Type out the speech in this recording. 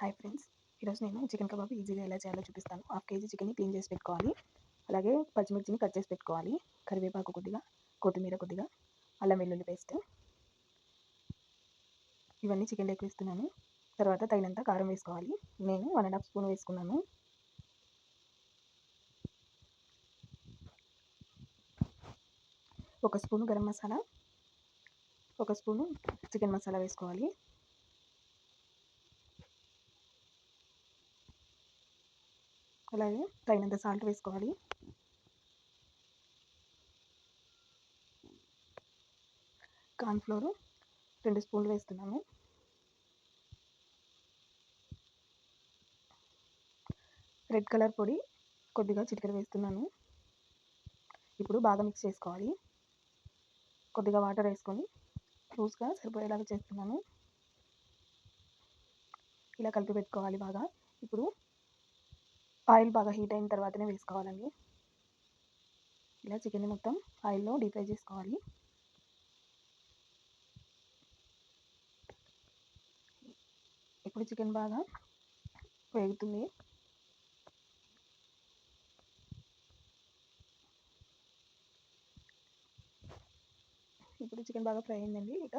Hi friends, ఈరోజు నేను chicken kebab ఈజీగా ఎలా చేయాలో చూపిస్తాను. హాఫ్ కేజీ చికెన్ని క్లీన్ చేసి పెట్టుకోవాలి. అలాగే పచ్చిమిర్చిని కట్ చేసి పెట్టుకోవాలి. కరివేపాకు కొద్దిగా, కొత్తిమీర కొద్దిగా, అల్లం వెల్లుల్లి పేస్ట్, ఇవన్నీ చికెన్లోకి వేస్తున్నాను. తర్వాత తగినంత కారం వేసుకోవాలి. నేను 1.5 స్పూన్ వేసుకున్నాను. ఒక స్పూను గరం మసాలా, ఒక స్పూను చికెన్ మసాలా వేసుకోవాలి. అలాగే తగినంత సాల్ట్ వేసుకోవాలి. కార్న్ఫ్లోర్ 2 స్పూన్లు వేస్తున్నాను. రెడ్ కలర్ పొడి కొద్దిగా చిటికెడు వేస్తున్నాను. ఇప్పుడు బాగా మిక్స్ చేసుకోవాలి. కొద్దిగా వాటర్ వేసుకొని లూజ్గా సరిపోయేలాగా చేస్తున్నాను. ఇలా కలిపి పెట్టుకోవాలి బాగా. ఇప్పుడు ఆయిల్ బాగా హీట్ అయిన తర్వాతనే వేసుకోవాలండి. ఇలా చికెన్ని మొత్తం ఆయిల్లో డీప్ ఫ్రై చేసుకోవాలి. ఇప్పుడు చికెన్ బాగా వేగుతుంది. ఇప్పుడు చికెన్ బాగా ఫ్రై అయిందండి. ఇక